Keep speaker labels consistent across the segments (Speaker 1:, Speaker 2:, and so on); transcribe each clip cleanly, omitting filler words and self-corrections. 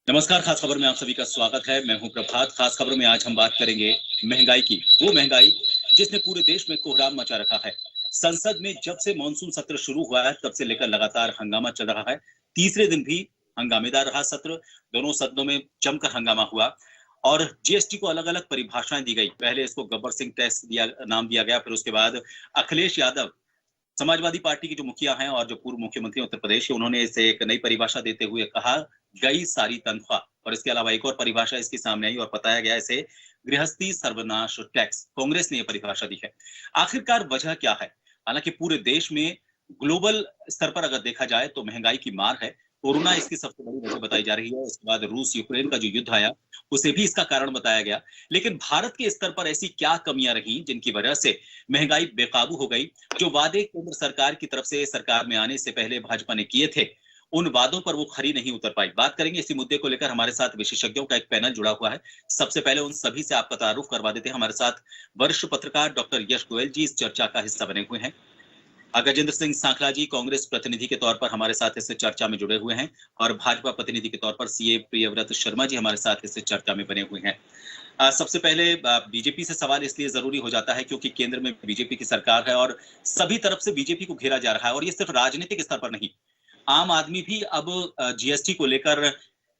Speaker 1: नमस्कार। खास खबर में आप सभी का स्वागत है। मैं हूं प्रभात। खास खबरों में आज हम बात करेंगे महंगाई की, वो महंगाई जिसने पूरे देश में कोहराम मचा रखा है। संसद में जब से मॉनसून सत्र शुरू हुआ है तब से लेकर लगातार हंगामा चल रहा है। तीसरे दिन भी हंगामेदार रहा सत्र। दोनों सदनों में जमकर हंगामा हुआ और जीएसटी को अलग अलग परिभाषाएं दी गई। पहले इसको गब्बर सिंह टैक्स नाम दिया गया, फिर उसके बाद अखिलेश यादव समाजवादी पार्टी के जो मुखिया हैं और जो पूर्व मुख्यमंत्री उत्तर प्रदेश के, उन्होंने इसे एक नई परिभाषा देते हुए कहा गई सारी तनख्वाह। और इसके अलावा एक और परिभाषा इसके सामने आई और बताया गया इसे गृहस्थी सर्वनाश टैक्स। कांग्रेस ने यह परिभाषा दी है। आखिरकार वजह क्या है? हालांकि पूरे देश में ग्लोबल स्तर पर अगर देखा जाए तो महंगाई की मार है। कोरोना इसकी सबसे बड़ी वजह बताई जा रही है। उसके बाद रूस यूक्रेन का जो युद्ध आया उसे भी इसका कारण बताया गया। लेकिन भारत के स्तर पर ऐसी क्या कमियां रही जिनकी वजह से महंगाई बेकाबू हो गई? जो वादे केंद्र सरकार की तरफ से सरकार में आने से पहले भाजपा ने किए थे, उन वादों पर वो खरी नहीं उतर पाई। बात करेंगे इसी मुद्दे को लेकर। हमारे साथ विशेषज्ञों का एक पैनल जुड़ा हुआ है। सबसे पहले उन सभी से आपका तारुफ करवा देते हैं। हमारे साथ वरिष्ठ पत्रकार डॉक्टर यश गोयल जी इस चर्चा का हिस्सा बने हुए हैं। गजेंद्र सिंह सांखला जी कांग्रेस प्रतिनिधि के तौर पर हमारे साथ इस चर्चा में जुड़े हुए हैं और भाजपा प्रतिनिधि के तौर पर सीए प्रियव्रत शर्मा जी हमारे साथ इस चर्चा में बने हुए हैं। सबसे पहले बीजेपी से सवाल इसलिए जरूरी हो जाता है क्योंकि केंद्र में बीजेपी की सरकार है और सभी तरफ से बीजेपी को घेरा जा रहा है। और ये सिर्फ राजनीतिक स्तर पर नहीं, आम आदमी भी अब जीएसटी को लेकर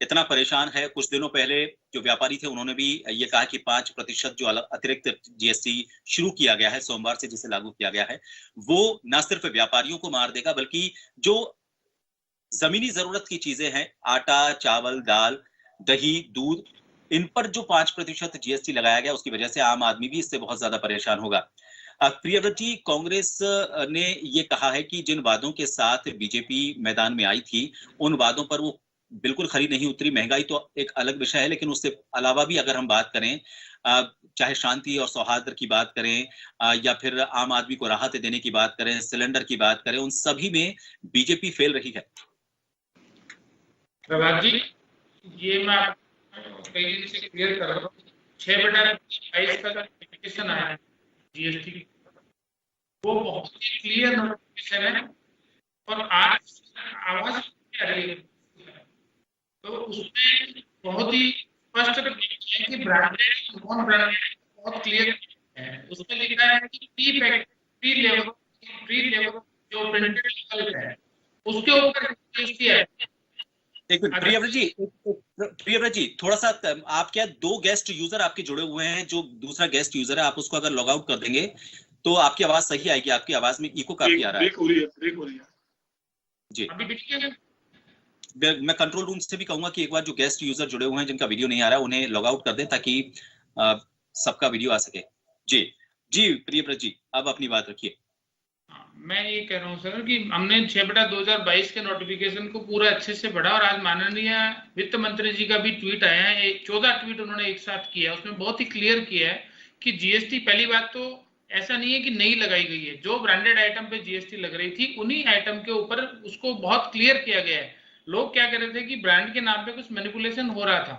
Speaker 1: इतना परेशान है। कुछ दिनों पहले जो व्यापारी थे उन्होंने भी ये कहा कि 5% जो अतिरिक्त जीएसटी शुरू किया गया है सोमवार से, जिसे लागू किया गया है, वो न सिर्फ व्यापारियों को मार देगा बल्कि जो जमीनी जरूरत की चीजें हैं, आटा, चावल, दाल, दही, दूध, इन पर जो 5% जीएसटी लगाया गया उसकी वजह से आम आदमी भी इससे बहुत ज्यादा परेशान होगा। प्रियव्रत जी, कांग्रेस ने ये कहा है कि जिन वादों के साथ बीजेपी मैदान में आई थी उन वादों पर वो बिल्कुल खरी नहीं उतरी। महंगाई तो एक अलग विषय है, लेकिन उससे अलावा भी अगर हम बात करें, चाहे शांति और सौहार्द की बात करें या फिर आम आदमी को राहत देने की बात करें, सिलेंडर की बात करें, उन सभी में बीजेपी फेल रही है।
Speaker 2: प्रभात जी, ये मैं कई दिन से क्लियर कर रहा हूँ। 6/22 का नोटिफिकेशन आया है जीएसटी, वो बहुत ही क्लियर नोटिफिकेशन है और आज आवाज आ रही है तो उसमें बहुत ही स्पष्ट है कि ब्रांडेड नॉन ब्रांडेड बहुत क्लियर है। उसमें लिखा है कि प्री लेवल जो प्रिंटेड लेवल है उसके ऊपर जीएसटी है।
Speaker 1: एक मिनट प्रियव्रत जी, थोड़ा सा आप क्या 2 गेस्ट यूजर आपके जुड़े हुए हैं? जो दूसरा गेस्ट यूजर है आप उसको अगर लॉग आउट कर देंगे तो आपकी आवाज सही आएगी। आपकी आवाज में इको काफी आ रहा है।
Speaker 3: ब्रेक हो रही है
Speaker 1: जी। मैं कंट्रोल रूम से भी कहूंगा कि एक बार जो गेस्ट यूजर जुड़े हुए हैं जिनका वीडियो नहीं आ रहा है उन्हें लॉग आउट कर दें ताकि सबका वीडियो आ सके। जी प्रियव्रत जी, अब अपनी बात रखिए।
Speaker 2: मैं ये कह रहा हूँ सर कि हमने 6/2022 के नोटिफिकेशन को पूरा अच्छे से पढ़ा और आज माननीय वित्त मंत्री जी का भी ट्वीट आया है। 14 ट्वीट उन्होंने एक साथ किया, उसमें बहुत ही क्लियर किया है कि जीएसटी, पहली बात तो ऐसा नहीं है कि नई लगाई गई है, जो ब्रांडेड आइटम पे जीएसटी लग रही थी उन्हीं आइटम के ऊपर उसको बहुत क्लियर किया गया है। लोग क्या कह रहे थे कि ब्रांड के नाम पे कुछ मैनिपुलेशन हो रहा था,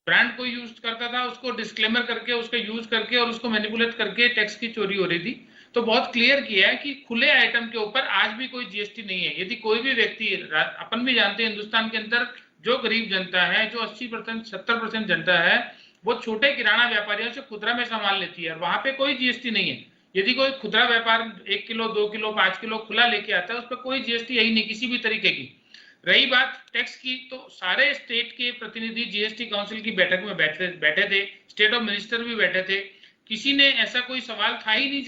Speaker 2: ब्रांड को यूज करता था, उसको डिस्क्लेमर करके उसका यूज करके और उसको मैनिपुलेट करके टैक्स की चोरी हो रही थी। तो बहुत क्लियर किया है कि खुले आइटम के ऊपर आज भी कोई जीएसटी नहीं है। यदि कोई भी व्यक्ति, अपन भी जानते हैं हिंदुस्तान के अंदर जो गरीब जनता है, जो 80% 70% जनता है, वो छोटे किराना व्यापारियों से खुदरा में सामान लेती है और वहां पे कोई जीएसटी नहीं है। यदि कोई खुदरा व्यापार 1 किलो 2 किलो 5 किलो खुला लेके आता है उस पर कोई जीएसटी है ही नहीं किसी भी तरीके की। रही बात टैक्स की, तो सारे स्टेट के प्रतिनिधि जीएसटी काउंसिल की बैठक में बैठे थे, स्टेट ऑफ मिनिस्टर भी बैठे थे, किसी ने ऐसा कोई सवाल था ही नहीं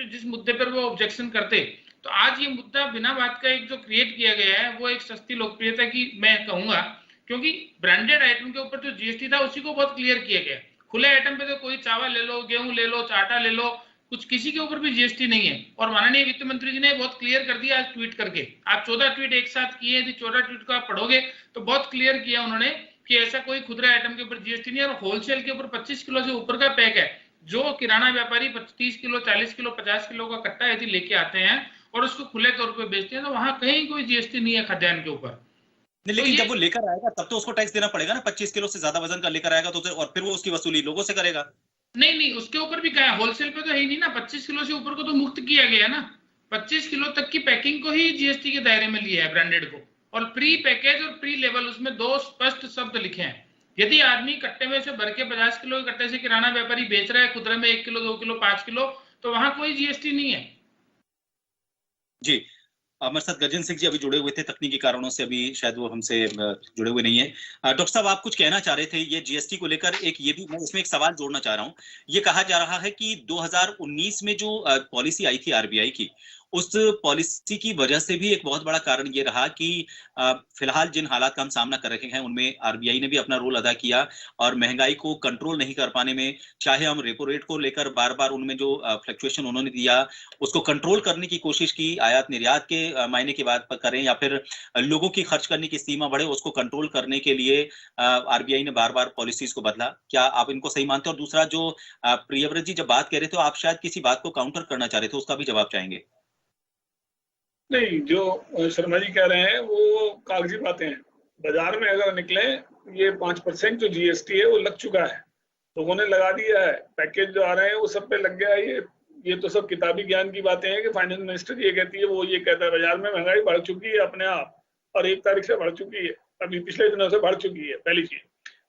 Speaker 2: जिस मुद्दे पर वो ऑब्जेक्शन करते। तो आज ये मुद्दा बिना बात का एक जो क्रिएट किया गया है वो एक सस्ती लोकप्रियता की मैं कहूंगा, क्योंकि ब्रांडेड आइटम के ऊपर जो जीएसटी था उसी को बहुत क्लियर किया गया। खुले आइटम पे तो कोई चावल ले लो, गेहूं ले लो, आटा ले लो, कुछ किसी के ऊपर भी जीएसटी नहीं है। और माननीय वित्त मंत्री जी ने बहुत क्लियर कर दिया आज ट्वीट करके। आप 14 ट्वीट एक साथ किए, यदि 14 ट्वीट को आप पढ़ोगे तो बहुत क्लियर किया उन्होंने कि ऐसा कोई खुदरा आइटम के ऊपर जीएसटी नहीं है। और होलसेल के ऊपर 25 किलो से ऊपर का पैक है, जो किराना व्यापारी 30 किलो 40 किलो 50 किलो का कट्टा यदि लेके आते हैं और उसको खुले तौर पे बेचते हैं तो वहां कहीं कोई जीएसटी नहीं है खाद्यान्न के ऊपर।
Speaker 1: लेकिन जब वो लेकर आएगा तब तो उसको टैक्स देना पड़ेगा ना। 25 किलो से ज्यादा वजन का लेकर आएगा तो और फिर वो उसकी वसूली लोगों से करेगा।
Speaker 2: नहीं, उसके ऊपर भी क्या है, होलसेल पे तो है ही नहीं ना। 25 किलो से ऊपर को तो मुक्त किया गया ना। 25 किलो तक की पैकिंग को ही जीएसटी के दायरे में लिया है ब्रांडेड को, और प्री पैकेज और प्री लेवल, उसमें 2 स्पष्ट शब्द लिखे हैं। यदि आदमी कट्टे में से भर के 50 किलो के कट्टे से किराना व्यापारी बेच रहा है खुदरे में 1 किलो 2 किलो 5 किलो, तो वहां कोई जीएसटी नहीं है।
Speaker 1: जी, हमारे साथ गजेंद्र सिंह जी अभी जुड़े हुए थे, तकनीकी कारणों से अभी शायद वो हमसे जुड़े हुए नहीं है। डॉक्टर साहब, आप कुछ कहना चाह रहे थे ये जीएसटी को लेकर। एक ये भी मैं इसमें एक सवाल जोड़ना चाह रहा हूं। ये कहा जा रहा है कि 2019 में जो पॉलिसी आई थी आरबीआई की, उस पॉलिसी की वजह से भी एक बहुत बड़ा कारण ये रहा कि फिलहाल जिन हालात का हम सामना कर रहे हैं उनमें आरबीआई ने भी अपना रोल अदा किया और महंगाई को कंट्रोल नहीं कर पाने में, चाहे हम रेपो रेट को लेकर बार बार उनमें जो फ्लक्चुएशन उन्होंने दिया उसको कंट्रोल करने की कोशिश की, आयात निर्यात के मायने की बात करें या फिर लोगों की खर्च करने की सीमा बढ़े उसको कंट्रोल करने के लिए आरबीआई ने बार बार पॉलिसीज को बदला। क्या आप इनको सही मानते हैं? और दूसरा, जो प्रियव्रत जी जब बात कह रहे थे आप शायद किसी बात को काउंटर करना चाह रहे थे, उसका भी जवाब चाहेंगे।
Speaker 3: नहीं, जो शर्मा जी कह रहे हैं वो कागजी बातें हैं। बाजार में अगर निकले, ये 5% जो जीएसटी है वो लग चुका है, लोगों ने लगा दिया है। पैकेज जो आ रहे हैं वो सब पे लग गया है। ये तो सब किताबी ज्ञान की बातें हैं कि फाइनेंस मिनिस्टर ये कहती है, वो ये कहता है। बाजार में महंगाई बढ़ चुकी है अपने आप, और 1 तारीख से बढ़ चुकी है, अभी पिछले दिनों से बढ़ चुकी है, पहली चीज।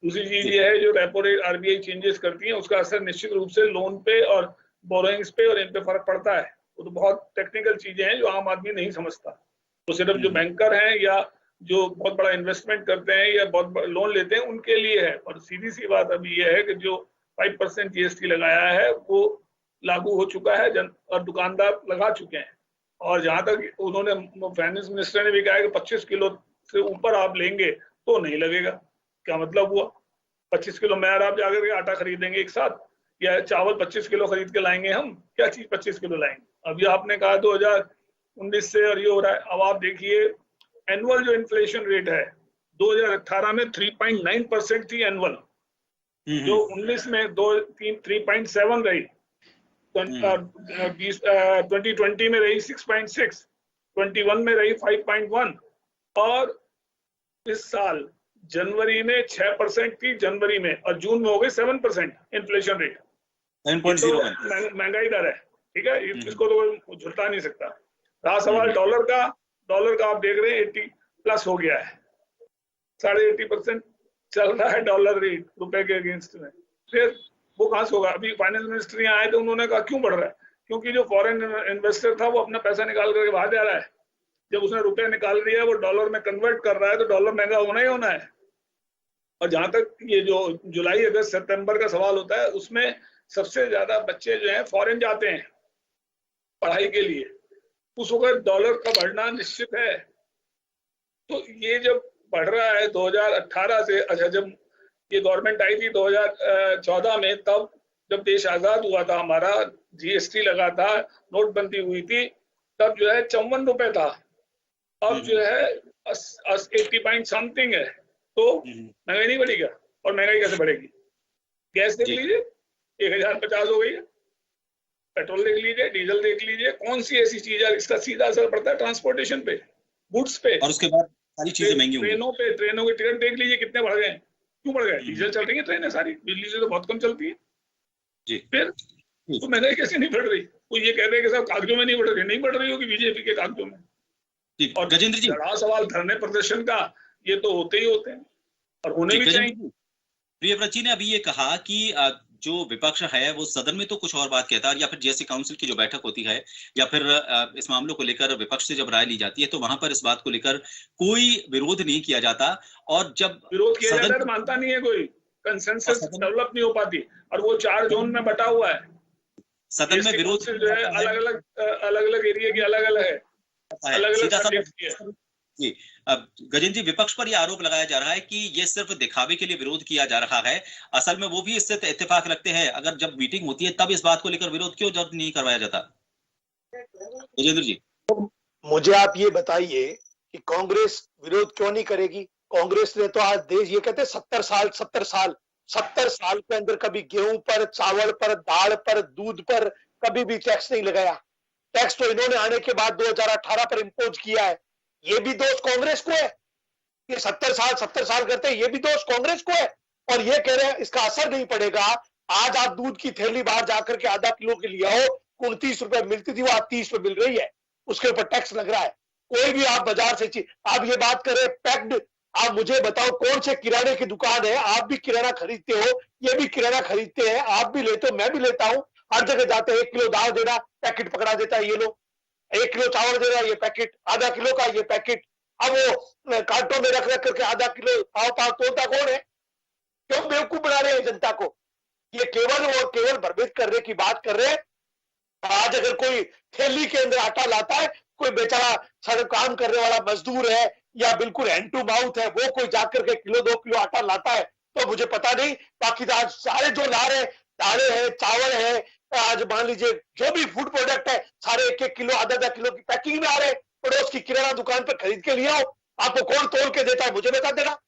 Speaker 3: दूसरी चीज ये है, जो रेपो रेट आरबीआई चेंजेस करती है उसका असर निश्चित रूप से लोन पे और बोरोइंग्स पे और इन पे फर्क पड़ता है। वो तो बहुत टेक्निकल चीजें हैं जो आम आदमी नहीं समझता। तो सिर्फ जो बैंकर हैं या जो बहुत बड़ा इन्वेस्टमेंट करते हैं या बहुत लोन लेते हैं उनके लिए है। और सीधी सी बात अभी ये है कि जो 5% जीएसटी लगाया है वो लागू हो चुका है और दुकानदार लगा चुके हैं। और जहां तक उन्होंने, फाइनेंस मिनिस्टर ने भी कहा है कि 25 किलो से ऊपर आप लेंगे तो नहीं लगेगा। क्या मतलब हुआ? 25 किलो मैं और आप जाकर के आटा खरीदेंगे एक साथ, या चावल 25 किलो खरीद के लाएंगे हम? क्या चीज 25 किलो लाएंगे? अभी आपने कहा 2019 से और ये हो रहा है। अब आप देखिए एनुअल जो इन्फ्लेशन रेट है 2018 में 3.9% थी एनुअल, जो 19 में 3.7 रही, 2020 में रही 6.6, 21 में रही 5.1, और इस साल जनवरी में 6% थी जनवरी में, और जून में हो गई 7% इन्फ्लेशन रेट।
Speaker 1: 7.01
Speaker 3: महंगाई दर है, ठीक है, इसको तो कोई झुलता नहीं सकता। रहा सवाल डॉलर का आप देख रहे हैं 80+ हो गया है, 80.5% चल रहा है डॉलर रेट रुपए के अगेंस्ट में। फिर वो कहां से होगा? अभी फाइनेंस मिनिस्टर यहाँ आए तो उन्होंने कहा क्यों बढ़ रहा है? क्योंकि जो फॉरेन इन्वेस्टर था वो अपना पैसा निकाल करके बाहर जा रहा है। जब उसने रुपए निकाल दिया, वो डॉलर में कन्वर्ट कर रहा है, तो डॉलर महंगा होना ही होना है। और जहां तक ये जो जुलाई अगस्त सितंबर का सवाल होता है, उसमें सबसे ज्यादा बच्चे जो हैं फॉरेन जाते हैं पढ़ाई के लिए। उस वक्त डॉलर का बढ़ना निश्चित है। तो ये जब बढ़ रहा है 2018 से, अच्छा जब ये गवर्नमेंट आई थी 2014 में, तब जब देश आजाद हुआ था हमारा, जीएसटी लगा था, नोटबंदी हुई थी, तब जो है 54 रुपए था। अब जो है 80 पॉइंट समथिंग है। तो महंगाई नहीं बढ़ी क्या? और महंगाई कैसे बढ़ेगी? गैस देख लीजिए 1050 हो गई है, पेट्रोल देख लीजिए, डीजल देख लीजिए, कौन सी ऐसी चीज है इसका सीधा असर पड़ता है ट्रांसपोर्टेशन पे, गुड्स पे,
Speaker 1: और उसके बाद सारी चीजें महंगी होंगी।
Speaker 3: ट्रेनों के टिकट देख लीजिए कितने बढ़ गए। क्यों बढ़ गए? डीजल चल रही है ट्रेनें सारी, बिजली से तो बहुत कम चलती है
Speaker 1: जी।
Speaker 3: फिर तो महंगाई कैसे नहीं बढ़ रही? वो ये कहते हैं कि साहब कागजों में नहीं बढ़ रही, नहीं बढ़ रही होगी बीजेपी के कागजों में।
Speaker 1: और गजेंद्र जी,
Speaker 3: बड़ा सवाल धरने प्रदर्शन का, ये तो होते ही होते हैं और होने भी चाहिए।
Speaker 1: प्रियव्रत जी ने अभी ये कहा कि जो विपक्ष है वो सदन में तो कुछ और बात कहता है, या फिर जीएसटी काउंसिल की जो बैठक होती है या फिर इस मामलों को लेकर विपक्ष से जब राय ली जाती है तो वहां पर इस बात को लेकर कोई विरोध नहीं किया जाता। और जब
Speaker 3: विरोध किया जाता है तो मानता नहीं है कोई, कंसेंसस डेवलप नहीं हो पाती, और वो 4 जोन में बटा हुआ है।
Speaker 1: सदन में विरोध
Speaker 3: जो है अलग अलग एरिया की अलग अलग है, अलग अलग।
Speaker 1: जी, गजेंद्र जी, विपक्ष पर यह आरोप लगाया जा रहा है कि ये सिर्फ दिखावे के लिए विरोध किया जा रहा है। असल में वो भी इससे इत्तेफाक रखते हैं, अगर जब मीटिंग होती है तब इस बात को लेकर विरोध क्यों जब नहीं करवाया जाता? गजेंद्र जी,
Speaker 4: मुझे आप ये बताइए कि कांग्रेस विरोध क्यों नहीं करेगी? कांग्रेस ने तो आज देश, ये कहते 70 साल के अंदर कभी गेहूं पर, चावल पर, दाल पर, दूध पर कभी भी टैक्स नहीं लगाया। टैक्स तो इन्होंने आने के बाद 2018 पर इम्पोज किया है। ये भी दोष कांग्रेस को है। ये 70 साल करते हैं, ये भी दोष कांग्रेस को है। और ये कह रहे हैं इसका असर नहीं पड़ेगा। आज आप दूध की थैली बाहर जाकर के आधा किलो के लिए आओ, 29 रुपए मिलती थी, वो आज 30 पे मिल रही है, उसके ऊपर टैक्स लग रहा है। कोई भी आप बाजार से चीज, आप ये बात करें पैक्ड, आप मुझे बताओ कौन से किराने की दुकान है, आप भी किराना खरीदते हो, ये भी किराना खरीदते हैं, आप भी लेते हो, मैं भी लेता हूं, हर जगह जाते हैं 1 किलो दाल देना, पैकेट पकड़ा देता है ये लोग, 1 किलो चावल दे रहा है ये पैकेट, आधा किलो का ये पैकेट, अब वो कार्टों में रख करके आधा किलो पाव पाव तोलता कौन है? क्यों बेवकूफ बना रहे हैं जनता को? ये केवल और केवल भ्रमित करने की बात कर रहे हैं। आज अगर कोई थैली के अंदर आटा लाता है, कोई बेचारा सड़क काम करने वाला मजदूर है या बिल्कुल हैंड टू माउथ है, वो कोई जाकर के किलो 2 किलो आटा लाता है तो मुझे पता नहीं, बाकी तो आज सारे जो ला रहे हैं, दालें हैं, चावल है, आज मान लीजिए जो भी फूड प्रोडक्ट है, सारे 1-1 किलो आधा किलो की पैकिंग में आ रहे हैं, पड़ोस की किराना दुकान पर खरीद के लिया हो, आपको कौन तोल के देता है मुझे बता देना,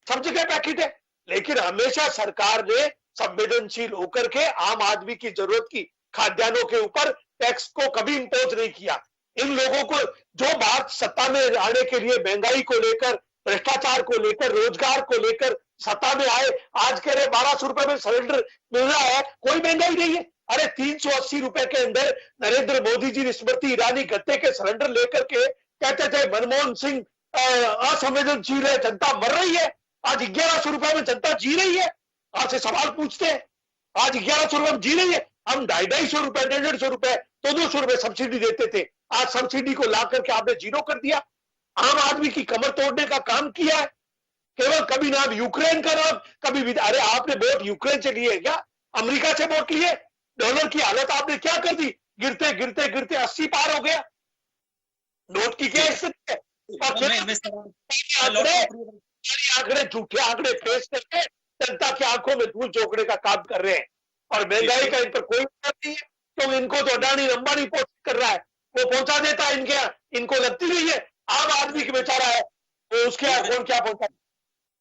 Speaker 4: सब जगह पैकेट है। लेकिन हमेशा सरकार ने संवेदनशील होकर के आम आदमी की जरूरत की खाद्यान्नों के ऊपर टैक्स को कभी इम्पोज नहीं किया। इन लोगों को जो बात सत्ता में आने के लिए महंगाई को लेकर, भ्रष्टाचार को लेकर, रोजगार को लेकर सत्ता में आए, आज कह रहे 1200 रुपए में सिलेंडर मिल रहा है, कोई महंगाई नहीं है। अरे 380 रुपए के अंदर नरेंद्र मोदी जी, स्मृति ईरानी गत्ते के सिलेंडर लेकर के कहते थे मनमोहन सिंह असंवेदनशील है, जनता मर रही है। आज 1100 रुपए में जनता जी रही है। आपसे सवाल पूछते हैं, आज 1100 रुपए में जी रही है। हम 250 रुपए, 150 रुपए, 200 रुपए सब्सिडी देते थे, आज सब्सिडी को ला करके आपने जीरो कर दिया। आम आदमी की कमर तोड़ने का काम किया है। केवल कभी नाम यूक्रेन का नाम, कभी अरे आपने वोट यूक्रेन से लिए क्या? अमेरिका से वोट लिए? डॉलर की हालत आपने क्या कर दी? गिरते गिरते गिरते 80 पार हो गया। नोट की क्या स्थिति है? आंकड़े, झूठे आंकड़े पेश करके जनता की आंखों में धूल झोंकने का काम कर रहे हैं। और महंगाई का इन पर कोई बात नहीं है, क्योंकि इनको तो अडानी अंबानी कर रहा है, वो पहुंचा देता है, इनको लगती नहीं है। आम आदमी की बेचारा है, तो उसके कौन क्या पहुंचा।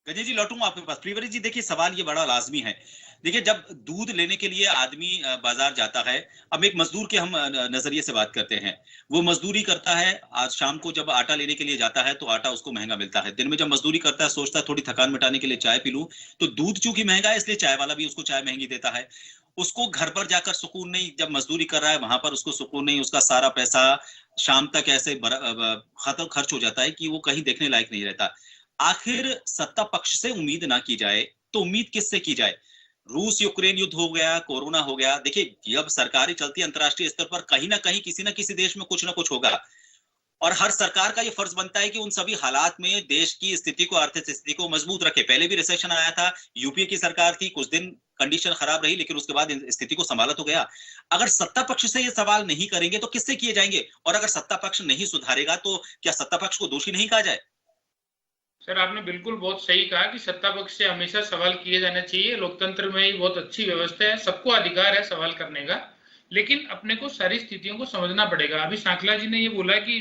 Speaker 1: गजनी जी लौटूंगा आपके पास। प्रियव्रत जी देखिए, सवाल ये बड़ा लाजमी है। देखिए, जब दूध लेने के लिए आदमी बाजार जाता है, अब एक मजदूर के हम नजरिए से बात करते हैं, वो मजदूरी करता है, आज शाम को जब आटा लेने के लिए जाता है तो आटा उसको महंगा मिलता है। दिन में जब मजदूरी करता है, सोचता है थोड़ी थकान मिटाने के लिए चाय पी लूं, तो दूध चूंकि महंगा है इसलिए चाय वाला भी उसको चाय महंगी देता है। उसको घर पर जाकर सुकून नहीं, जब मजदूरी कर रहा है वहां पर उसको सुकून नहीं, उसका सारा पैसा शाम तक ऐसे खर्च हो जाता है कि वो कहीं देखने लायक नहीं रहता। आखिर सत्ता पक्ष से उम्मीद ना की जाए तो उम्मीद किससे की जाए? रूस यूक्रेन युद्ध हो गया, कोरोना हो गया, देखिए जब सरकारी चलती है अंतर्राष्ट्रीय स्तर पर कहीं ना कहीं किसी ना किसी देश में कुछ ना कुछ होगा, और हर सरकार का ये फर्ज बनता है कि उन सभी हालात में देश की स्थिति को, आर्थिक स्थिति को मजबूत रखे। पहले भी रिसेशन आया था, यूपीए की सरकार थी, कुछ दिन कंडीशन खराब रही, लेकिन उसके बाद स्थिति को संभाला तो गया। अगर सत्ता पक्ष से ये सवाल नहीं करेंगे तो किससे किए जाएंगे? और अगर सत्ता पक्ष नहीं सुधारेगा तो क्या सत्ता पक्ष को दोषी नहीं कहा जाए?
Speaker 2: सर, आपने बिल्कुल बहुत सही कहा कि सत्ता पक्ष से हमेशा सवाल किए जाने चाहिए। लोकतंत्र में ही बहुत अच्छी व्यवस्था है, सबको अधिकार है सवाल करने का, लेकिन अपने को सारी स्थितियों को समझना पड़ेगा। अभी सांखला जी ने ये बोला कि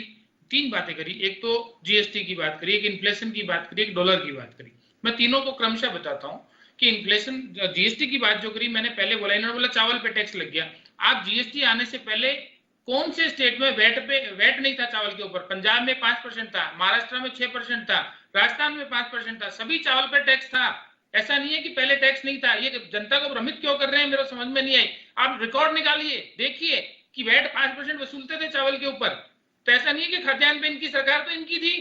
Speaker 2: 3 बातें करी, एक तो जीएसटी की बात करी, एक इन्फ्लेशन की बात करी, एक डॉलर की बात करी। मैं तीनों को क्रमशः बताता हूँ कि इन्फ्लेशन, जीएसटी की बात जो करी मैंने पहले बोला, इन्होंने बोला चावल पे टैक्स लग गया। आप जीएसटी आने से पहले कौन से स्टेट में वेट नहीं था चावल के ऊपर? पंजाब में 5% था, महाराष्ट्र में 6% था, राजस्थान में 5% था, सभी चावल पर टैक्स था। ऐसा नहीं है कि पहले टैक्स नहीं था। ये जनता को भ्रमित क्यों कर रहे हैं, मेरे समझ में नहीं आई। आप रिकॉर्ड निकालिए, देखिए कि वेट 5% वसूलते थे चावल के ऊपर। तो ऐसा नहीं है कि खाद्यान्न पे इनकी सरकार तो इनकी थी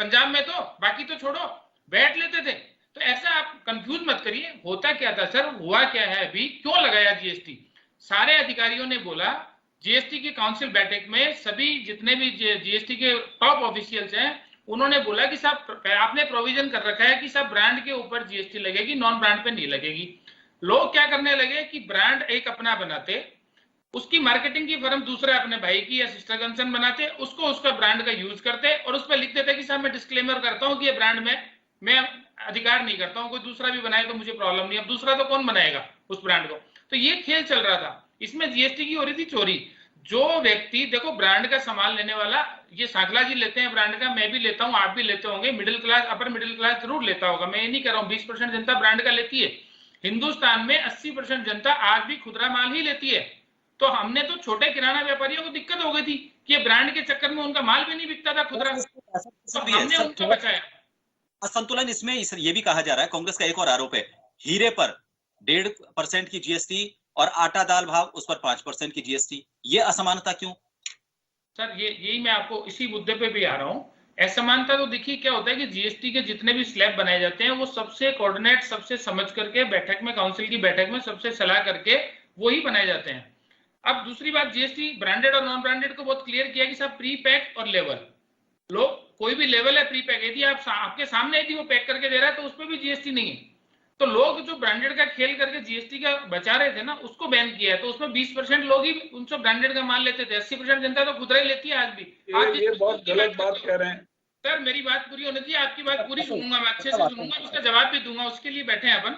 Speaker 2: पंजाब में, तो बाकी तो छोड़ो, वेट लेते थे। तो ऐसा आप कंफ्यूज मत करिए। होता क्या था सर, हुआ क्या है, अभी क्यों लगाया जीएसटी? सारे अधिकारियों ने बोला, जीएसटी की काउंसिल बैठक में सभी जितने भी जीएसटी के टॉप ऑफिशियल्स हैं, उन्होंने बोला कि साहब आपने प्रोविजन कर रखा है कि सब ब्रांड के ऊपर जीएसटी लगेगी, नॉन ब्रांड पे नहीं लगेगी। लोग क्या करने लगे कि ब्रांड एक अपना बनाते, उसकी मार्केटिंग की फर्म दूसरा अपने भाई की या सिस्टर कंसर्न बनाते, उसको उसका ब्रांड का यूज करते और उस पर लिख देते कि साहब मैं डिस्क्लेमर करता हूं कि ये ब्रांड में मैं अधिकार नहीं करता हूं, कोई दूसरा भी बनाए तो मुझे प्रॉब्लम नहीं। अब दूसरा तो कौन बनाएगा उस ब्रांड को? तो ये खेल चल रहा था। इसमें जीएसटी की हो रही थी चोरी। जो व्यक्ति, देखो ब्रांड का सामान लेने वाला, ये सांखला जी लेते हैं ब्रांड का, मैं भी लेता हूं, आप भी लेते होंगे, middle class, upper middle class जरूर लेता होगा। मैं ये नहीं कह रहा हूं, 20% जनता ब्रांड का लेती है। हिंदुस्तान में 80% जनता आज भी खुदरा माल ही लेती है। तो हमने तो छोटे किराना व्यापारियों को दिक्कत हो गई थी कि ब्रांड के चक्कर में उनका माल भी नहीं बिकता था खुदरा, तो हमने उनको बचाया।
Speaker 1: असंतुलन इसमें ये भी कहा जा रहा है, कांग्रेस का एक और आरोप है, हीरे पर 1.5% की जीएसटी और आटा दाल भाव उस पर 5% की जीएसटी। ये असमानता क्यों?
Speaker 2: सर यही मैं आपको इसी मुद्दे पे भी आ रहा हूँ। असमानता तो देखिए क्या होता है कि जीएसटी के जितने भी स्लैब बनाए जाते हैं वो सबसे कोऑर्डिनेट, सबसे समझ करके बैठक में, काउंसिल की बैठक में सबसे सलाह करके वो ही बनाए जाते हैं। अब दूसरी बात, जीएसटी ब्रांडेड और नॉन ब्रांडेड को बहुत क्लियर किया कि साहब प्री पैक और लेवल, लोग कोई भी लेवल है प्री पैक, यदि आपके सामने यदि वो पैक करके दे रहा है तो उस पर भी जीएसटी नहीं है। तो लोग जो ब्रांडेड का खेल करके जीएसटी का बचा रहे थे ना, उसको बैन किया है। तो उसमें 20% लोग ही उनसे ब्रांडेड का माल लेते थे, 80% जनता तो खुदरा ही लेती है आज भी।
Speaker 3: ये बहुत गलत बात कह रहे हैं
Speaker 2: सर। मेरी बात पूरी होनी चाहिए, आपकी बात पूरी सुनूंगा मैं, अच्छे से सुनूंगा, उसका जवाब भी दूंगा, उसके लिए बैठे हैं अपन।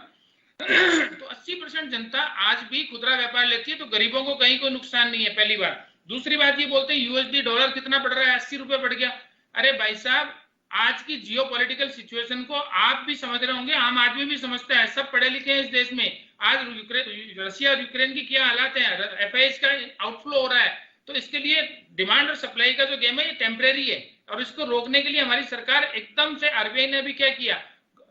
Speaker 2: तो 80% जनता आज भी खुदरा व्यापार लेती है, तो गरीबों को कहीं कोई नुकसान नहीं है, पहली बात। दूसरी बात ये बोलते हैं यूएसडी डॉलर कितना बढ़ रहा है, 80 रुपए बढ़ गया। अरे भाई साहब, आज की जियोपॉलिटिकल सिचुएशन को आप भी समझ रहे होंगे, आम आदमी भी समझता है, सब पढ़े लिखे हैं इस देश में। आज रशिया और यूक्रेन की क्या हालात है, एफआईएस का आउटफ्लो हो रहा है। तो इसके लिए डिमांड और सप्लाई का जो गेम है ये टेम्परेरी है, और इसको रोकने के लिए हमारी सरकार एकदम से, आरबीआई ने भी क्या किया,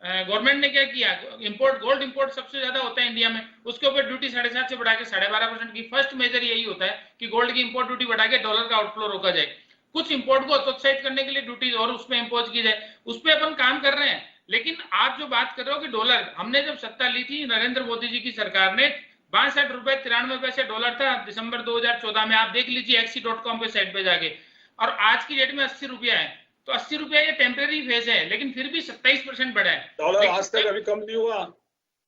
Speaker 2: गवर्नमेंट ने क्या किया, इंपोर्ट, गोल्ड इंपोर्ट सबसे ज्यादा होता है इंडिया में, उसके ऊपर ड्यूटी 7.5 से बढ़ा के 12.5% की। फर्स्ट मेजर यही होता है कि गोल्ड की इंपोर्ट ड्यूटी बढ़ा के डॉलर का आउटफ्लो रोका जाए। कुछ इंपोर्ट को प्रोत्साहित करने के लिए ड्यूटी और उसमें इंपोज की जाए, उस पर अपन काम कर रहे हैं। लेकिन आप जो बात कर रहे हो कि डॉलर, हमने जब सत्ता ली थी नरेंद्र मोदी जी की सरकार ने, 62 रुपए 93 पैसे डॉलर था दिसंबर 2014 में, आप देख लीजिए एक्सी.com पे साइट पे जाके, और आज की डेट में 80 रुपया है। तो 80 रुपया ये टेम्परेरी फेज है, लेकिन फिर भी 27% बढ़ा है।
Speaker 3: डॉलर आज तक अभी कम नहीं हुआ,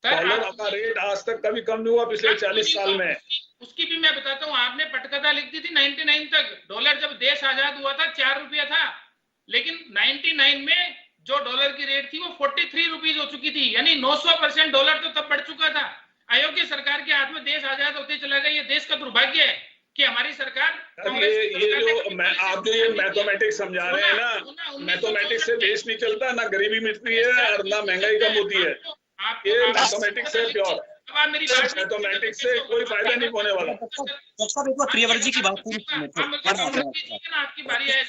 Speaker 3: डॉलर का रेट आज तक कभी कम नहीं हुआ पिछले 40 साल में।
Speaker 2: उसकी भी मैं बताता हूँ, आपने पटकथा लिख दी थी 99 तक, डॉलर जब देश आजाद हुआ था 4 रुपया था, लेकिन 99 में जो डॉलर की रेट थी वो 43 रुपीज हो चुकी थी, यानी 900% डॉलर तो तब बढ़ चुका था। अयोग्य सरकार के हाथ में देश आजाद होते चला गया। ये देश का दुर्भाग्य है कि हमारी सरकार,
Speaker 3: आप जो ये मैथमेटिक्स समझा रहे हैं ना, मैथमेटिक्स से देश नहीं चलता, ना गरीबी मिटती है और ना महंगाई कम होती है। ये मैथमेटिक्स है प्योर, मैथमेटिक्स से कोई फायदा नहीं होने वाला।
Speaker 1: प्रियव्रत जी की बात
Speaker 2: आपकी बारी है।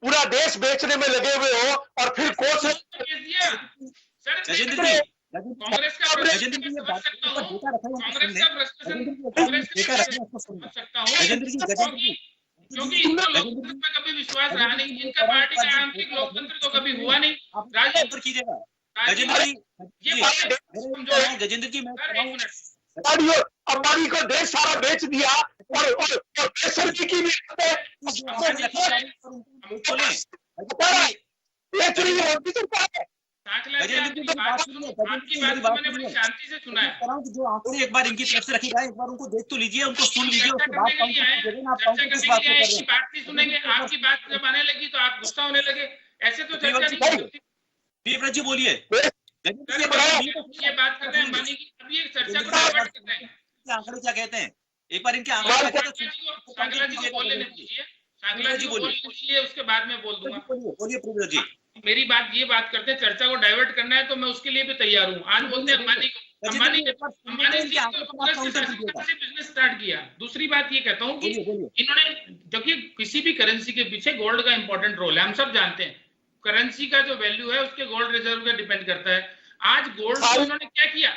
Speaker 4: पूरा देश बेचने में लगे हुए हो और फिर कोच
Speaker 1: गजेंद्र जी,
Speaker 2: कांग्रेस का
Speaker 1: गजेंद्र जी
Speaker 2: समझ सकता हूँ, कांग्रेस का क्योंकि इनका लोकतंत्र पे कभी विश्वास रहा नहीं, इनका पार्टी का आंतरिक लोकतंत्र तो कभी हुआ नहीं।
Speaker 1: राजनीति कीजिएगा गजेंद्र जी, गजेंद्र जी मैं
Speaker 4: अंबानी को देश सारा बेच दिया और बेसब्री की
Speaker 2: शांति से सुना है।
Speaker 1: जो आंकड़े एक बार इनकी तरफ से रखी जाए, एक बार उनको देख तो लीजिए, उनको सुन लीजिए, उसके बाद
Speaker 2: बात नहीं सुनेंगे। आपकी बात जब आने लगी तो आप गुस्सा होने लगे, ऐसे तो चर्चा नहीं होती।
Speaker 1: प्रियव्रत जी बोलिए,
Speaker 2: ये बात कर रहे हैं अंबानी की, अब ये चर्चा को डाइवर्ट कर रहे हैं।
Speaker 1: आंकड़े क्या कहते हैं, एक बार इनके आंकड़े
Speaker 2: सांगला जी को बोलने दीजिए, सांगला जी बोलिए, उसके बाद में बोल दूंगा।
Speaker 1: बोलिए प्रियव्रत जी।
Speaker 2: मेरी बात ये बात करते हैं, चर्चा को डाइवर्ट करना है तो मैं उसके लिए भी तैयार हूँ। आज बोलते हैं अंबानी बिजनेस स्टार्ट किया। दूसरी बात ये कहता हूँ कि इन्होंने, देखिए किसी भी करेंसी के पीछे गोल्ड का इंपॉर्टेंट रोल है, हम सब जानते हैं। करेंसी का जो वैल्यू है उसके गोल्ड रिजर्व पे डिपेंड करता है। आज गोल्ड को इन्होंने क्या किया,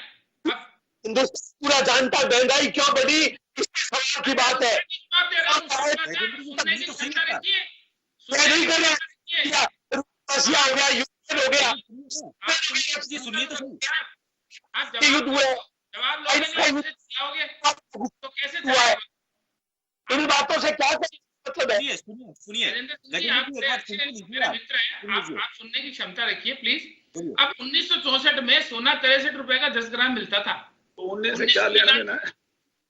Speaker 4: हिंदुस्तान पूरा जानता महंगाई क्यों बढ़ी, इसकी सवाल की बात है। रशिया हो गया, यूक्रेन हो गया,
Speaker 1: सुनिए तो सही,
Speaker 2: आप जवाब लोगे तो कैसे हुआ है?
Speaker 4: इन बातों से क्या मतलब है?
Speaker 1: सुनिए
Speaker 2: आप सुनने की क्षमता रखिए प्लीज। अब 1964 में सोना 63 रुपए का 10 ग्राम मिलता था।
Speaker 3: तो उनने से क्या लेना देना है?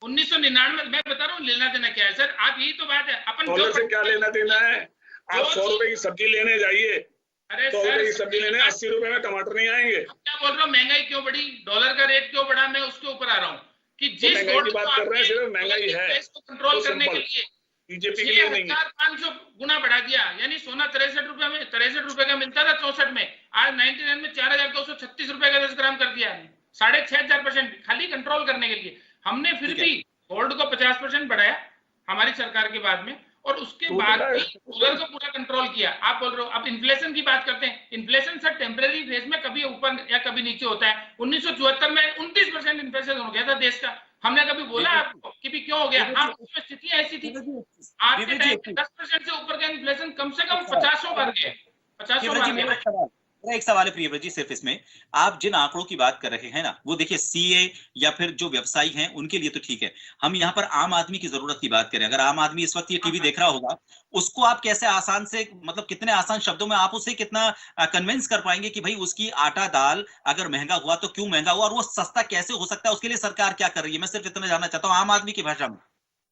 Speaker 2: 1999 मैं बता रहा हूँ लेना देना क्या है सर, आप यही तो बात है। अपन
Speaker 3: डॉलर से क्या लेना देना है? आप 100 रुपए की सब्जी लेने जाइए, 100 रुपए की सब्जी लेने 80 रुपए में टमाटर नहीं आएंगे।
Speaker 2: क्या बोल रहा हूँ, महंगाई क्यों बढ़ी, डॉलर का रेट क्यों बढ़ा, मैं उसके ऊपर आ रहा हूँ कि जिस
Speaker 3: महंगाई की बात कर रहे हैं, सिर्फ महंगाई है,
Speaker 2: इसको कंट्रोल करने के लिए
Speaker 3: बीजेपी के लिए नहीं।
Speaker 2: 6500 गुना बढ़ा दिया, यानी सोना 63 रुपए का मिलता था 64 में, आज 99 में 4236 रुपए का 10 ग्राम कर दिया, 6500% खाली कंट्रोल करने के लिए। हमने फिर भी गोल्ड को 50% बढ़ाया हमारी सरकार के बाद में, और उसके बाद भी डॉलर को पूरा कंट्रोल किया। आप बोल रहे हो, अब इन्फ्लेशन की बात करते हैं। इन्फ्लेशन सर टेम्परेरी फेज में कभी ऊपर या कभी नीचे होता है। 1974 में 29% इन्फ्लेशन हो गया था देश का। हमने कभी बोला आपको कि भी क्यों हो गया? हाँ, उसमें स्थिति नीतियां ऐसी थी। आपके टाइम पे 10% से ऊपर का इन्फ्लेशन कम से कम 50 बार गया, 50 बार गया।
Speaker 1: मेरा एक सवाल है प्रियव्रत जी, सिर्फ इसमें आप जिन आंकड़ों की बात कर रहे हैं ना, वो देखिए सीए या फिर जो व्यवसायी हैं उनके लिए तो ठीक है, हम यहाँ पर आम आदमी की जरूरत की बात करें, अगर आम आदमी इस वक्त ये टीवी देख रहा होगा, उसको आप कैसे आसान से, मतलब कितने आसान शब्दों में आप उसे कितना कन्विंस कर पाएंगे कि भाई उसकी आटा दाल अगर महंगा हुआ तो क्यों महंगा हुआ, और वो सस्ता कैसे हो सकता है, उसके लिए सरकार क्या कर रही है? मैं सिर्फ इतना जानना चाहता हूँ आम आदमी की भाषा में।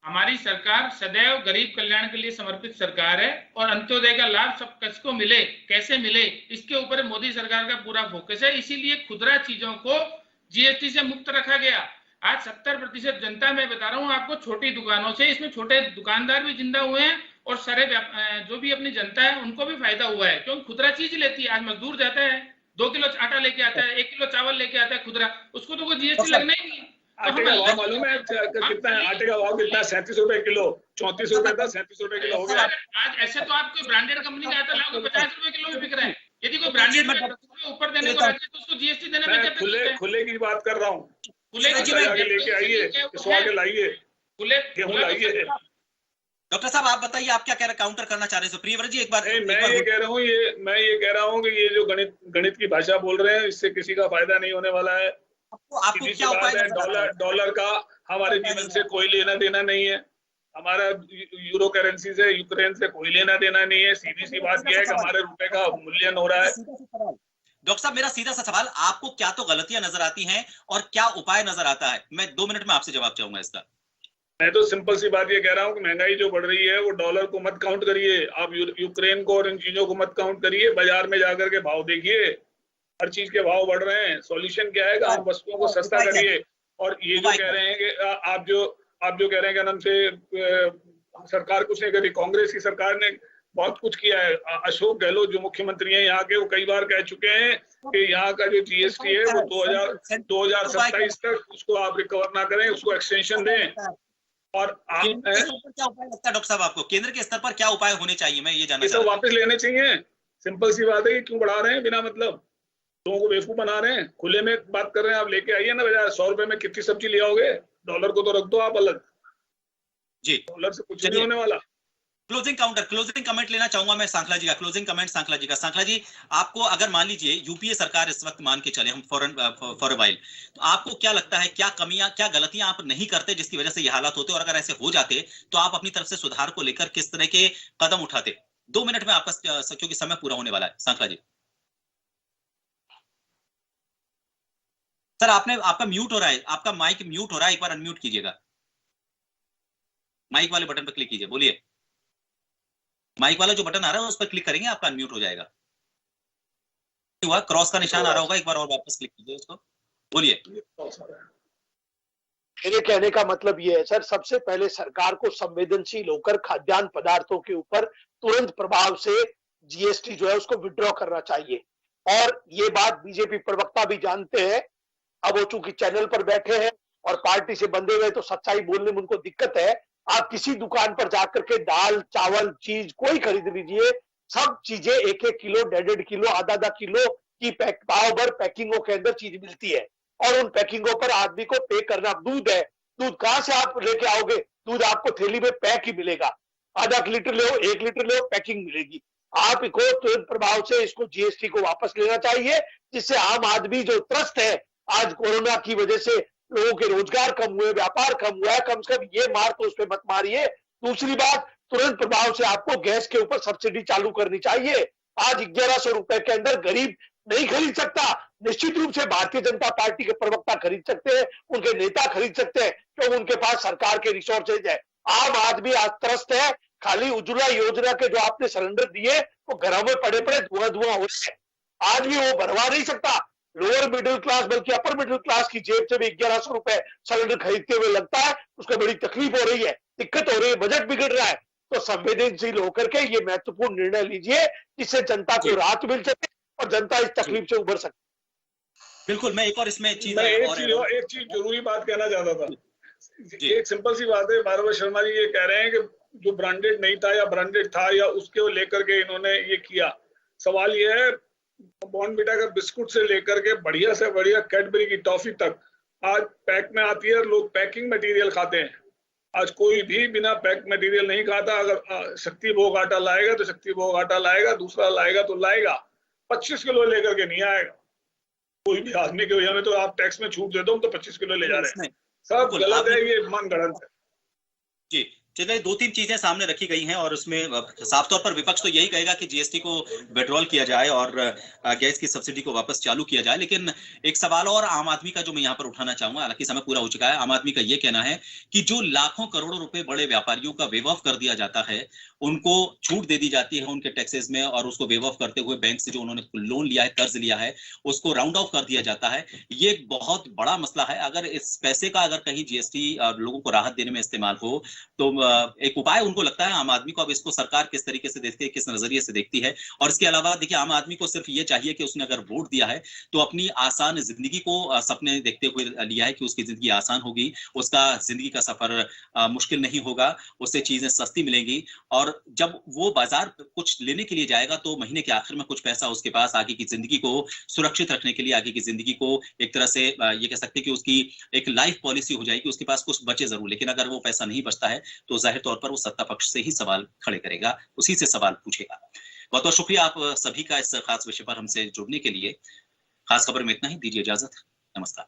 Speaker 2: हमारी सरकार सदैव गरीब कल्याण के लिए समर्पित सरकार है, और अंत्योदय का लाभ सब किसको मिले, कैसे मिले, इसके ऊपर मोदी सरकार का पूरा फोकस है। इसीलिए खुदरा चीजों को जीएसटी से मुक्त रखा गया। आज 70% जनता, मैं बता रहा हूँ आपको, छोटी दुकानों से, इसमें छोटे दुकानदार भी जिंदा हुए हैं और सारे जो भी अपनी जनता है उनको भी फायदा हुआ है, क्योंकि खुदरा चीज लेती है। आज मजदूर जाता है 2 किलो आटा लेके आता है, 1 किलो चावल लेके आता है खुदरा, उसको तो कोई जीएसटी लगना ही नहीं है।
Speaker 3: आटे का भाव मालूम है कितना है? आटे का भाव कितना है? 37 रुपए किलो, 34 रुपए था, 37 रुपए किलो हो गया।
Speaker 2: आज ऐसे तो आप कोई ब्रांडेड कंपनी का आटा लाओ 50 रुपए किलो भी बिक रहा है। यदि कोई ब्रांडेड में 10 रुपए ऊपर देने को राजी है तो उसको जीएसटी देने में क्या
Speaker 3: खुले की बात कर रहा हूँ।
Speaker 2: खुले
Speaker 3: आगे लेके आइए, इसको आगे लाइए,
Speaker 2: खुले
Speaker 3: गेहूं लाइए।
Speaker 1: डॉक्टर साहब आप बताइए, आप क्या कह रहे, काउंटर करना चाह रहे हैं? प्रियव्रत जी एक बार
Speaker 3: मैं ये कह रहा हूँ कि ये जो गणित की भाषा बोल रहे हैं, इससे किसी का फायदा नहीं होने वाला है।
Speaker 1: आपको क्या उपाय है?
Speaker 3: डॉलर का हमारे जीवन से कोई लेना देना नहीं है, हमारा यूरो करेंसी से, यूक्रेन से कोई लेना देना नहीं है। सीधी सी बात यह है कि हमारे रुपए का मूल्यन हो रहा है।
Speaker 1: डॉक्टर साहब मेरा सीधा सा सवाल, आपको क्या तो गलतियां नजर आती हैं और क्या उपाय नजर आता है? मैं 2 मिनट में आपसे जवाब चाहूंगा इसका।
Speaker 3: मैं तो सिंपल सी बात ये कह रहा हूँ कि महंगाई जो बढ़ रही है वो डॉलर को मत काउंट करिए, आप यूक्रेन को और इन चीजों को मत काउंट करिए, बाजार में जाकर के भाव देखिए, हर चीज के भाव बढ़ रहे हैं। सॉल्यूशन क्या है? आप वस्तुओं को सस्ता करिए। और ये जो कह रहे हैं कि आप जो कह रहे हैं कि नाम से सरकार कुछ नहीं करी, कांग्रेस की सरकार ने बहुत कुछ किया है। अशोक गहलोत जो मुख्यमंत्री हैं यहाँ के, वो कई बार कह चुके हैं कि यहाँ का जो जीएसटी है वो 2027 तक उसको आप रिकवर ना करें, उसको एक्सटेंशन दें। और आप
Speaker 1: क्या उपाय लगता है डॉक्टर साहब आपको, केंद्र के स्तर पर क्या उपाय होने चाहिए? मैं ये जानना चाहता हूं।
Speaker 3: वापस लेने चाहिए। सिंपल सी बात है कि क्यों बढ़ा रहे हैं बिना मतलब, लोगों को बेवकूफ बना रहे हैं। खुले में बात कर रहे हैं, आप लेके आइए ना, बजाय 100 रुपए में कितनी सब्जी ले आओगे? डॉलर को तो रख दो आप अलग
Speaker 1: जी,
Speaker 3: डॉलर से कुछ नहीं होने वाला।
Speaker 1: क्लोजिंग कमेंट लेना चाहूंगा मैं सांखला जी का, क्लोजिंग कमेंट सांखला जी का। सांखला जी, आपको अगर मान लीजिए यूपीए सरकार इस वक्त मान के चले हम फॉर अ वाइल, तो आपको क्या लगता है, क्या कमियां, क्या गलतियां आप नहीं करते जिसकी वजह से ये हालात होते, और अगर ऐसे हो जाते तो आप अपनी तरफ से सुधार को लेकर किस तरह के कदम उठाते? 2 मिनट में आपका, क्योंकि समय पूरा होने वाला है। सांखला जी सर, आपका म्यूट हो रहा है, आपका माइक म्यूट हो रहा है, एक बार अनम्यूट कीजिएगा, माइक वाले बटन पर क्लिक कीजिए, बोलिए। माइक वाला जो बटन आ रहा है उस पर क्लिक करेंगे, आपका अनम्यूट हो जाएगा। हुआ, क्रॉस का निशान आ रहा होगा, एक बार और वापस क्लिक कीजिए उसको, बोलिए।
Speaker 4: मेरे कहने का मतलब ये है सर, सबसे पहले सरकार को संवेदनशील होकर खाद्यान्न पदार्थों के ऊपर तुरंत प्रभाव से जीएसटी जो है उसको विड्रॉ करना चाहिए। और ये बात बीजेपी प्रवक्ता भी जानते हैं। अब वो चूंकि चैनल पर बैठे हैं और पार्टी से बंधे हुए, तो सच्चाई बोलने में उनको दिक्कत है। आप किसी दुकान पर जाकर के दाल, चावल, चीज कोई खरीद लीजिए, सब चीजें 1-1 किलो, 1.5 किलो, आधा किलो की पाव भर पैकिंगों के अंदर चीज मिलती है, और उन पैकिंगों पर आदमी को पे करना। दूध है, दूध कहां से आप लेके आओगे? दूध आपको थैली में पैक ही मिलेगा, आधा लीटर ले, 1 लीटर ले, पैकिंग मिलेगी। आपको तुरंत प्रभाव से इसको जीएसटी को वापस लेना चाहिए, जिससे आम आदमी जो त्रस्त है, आज कोरोना की वजह से लोगों के रोजगार कम हुए, व्यापार कम हुआ है, कम से कम ये मार तो उस पर मत मारिए। दूसरी बात, तुरंत प्रभाव से आपको गैस के ऊपर सब्सिडी चालू करनी चाहिए। आज 1100 रुपए के अंदर गरीब नहीं खरीद सकता। निश्चित रूप से भारतीय जनता पार्टी के प्रवक्ता खरीद सकते हैं, उनके नेता खरीद सकते हैं, क्योंकि उनके पास सरकार के रिसोर्सेज है। आम आदमी आज त्रस्त है। खाली उज्ज्वला योजना के जो आपने सिलेंडर दिए वो घरों में पड़े पड़े धुआं हो रहे हैं, आज भी वो भरवा नहीं सकता। लोअर मिडिल क्लास बल्कि अपर मिडिल क्लास की जेब से भी 1100 रुपए सिलेंडर खरीदते हुए लगता है, उसको बड़ी तकलीफ हो रही है, दिक्कत हो रही है, बजट बिगड़ रहा है। तो संवेदनशील होकर के ये महत्वपूर्ण निर्णय लीजिए, जिससे जनता को राहत मिल सके और जनता इस तकलीफ से उभर सके।
Speaker 1: बिल्कुल, मैं एक और इसमें
Speaker 3: एक चीज जरूरी बात कहना चाहता था। एक सिंपल सी बात है, बारबर शर्मा जी ये कह रहे हैं कि जो ब्रांडेड नहीं था या ब्रांडेड था, या उसके लेकर के इन्होंने ये किया। सवाल ये है, बॉर्नविटा का बिस्कुट से लेकर के बढ़िया से बढ़िया कैडबरी की टॉफी तक आज पैक में आती है, लोग पैकिंग मटेरियल खाते हैं। आज कोई भी बिना पैक मटेरियल नहीं खाता। अगर शक्ति भोग आटा लाएगा तो शक्ति भोग आटा लाएगा, दूसरा लाएगा तो लाएगा, 25 किलो लेकर के नहीं आएगा। कोई भी आदमी के वजह में तो आप टैक्स में छूट दे दो, हम तो 25 किलो ले जा रहे हैं। सब गलत है, ये मन गढ़ंत है
Speaker 1: जी। चलिए, 2-3 चीजें सामने रखी गई हैं और उसमें साफ तौर पर विपक्ष तो यही कहेगा कि जीएसटी को विड्रॉल किया जाए और गैस की सब्सिडी को वापस चालू किया जाए। लेकिन एक सवाल और आम आदमी का जो मैं यहाँ पर उठाना चाहूंगा, हालांकि समय पूरा हो चुका है। आम आदमी का ये कहना है कि जो लाखों करोड़ों रुपए बड़े व्यापारियों का वेव ऑफ कर दिया जाता है, उनको छूट दे दी जाती है उनके टैक्सेस में, और उसको वेव ऑफ करते हुए बैंक से जो उन्होंने लोन लिया है, कर्ज लिया है, उसको राउंड ऑफ कर दिया जाता है। ये एक बहुत बड़ा मसला है। अगर इस पैसे का अगर कहीं जीएसटी लोगों को राहत देने में इस्तेमाल हो तो एक उपाय उनको लगता है आम आदमी को। अब इसको सरकार किस तरीके से देखती है, किस नजरिए से देखती है। और इसके अलावा देखिए, आम आदमी को सिर्फ ये चाहिए कि उसने अगर वोट दिया है तो अपनी आसान जिंदगी को सपने देखते हुए लिया है कि उसकी जिंदगी आसान होगी, उसका जिंदगी का सफर मुश्किल नहीं होगा, उससे चीजें सस्ती मिलेंगी। और जब वो बाजार कुछ लेने के लिए जाएगा तो महीने के आखिर में कुछ पैसा उसके पास आगे की जिंदगी को सुरक्षित रखने के लिए, आगे की जिंदगी को एक तरह से ये कह सकते हैं कि उसकी एक लाइफ पॉलिसी हो जाएगी, उसके पास कुछ बचे जरूर। लेकिन अगर वो पैसा नहीं बचता है तो जाहिर तौर पर वो सत्ता पक्ष से ही सवाल खड़े करेगा, उसी से सवाल पूछेगा। बहुत बहुत शुक्रिया आप सभी का इस खास विषय पर हमसे जुड़ने के लिए। खास खबर में इतना ही, दीजिए इजाजत, नमस्कार।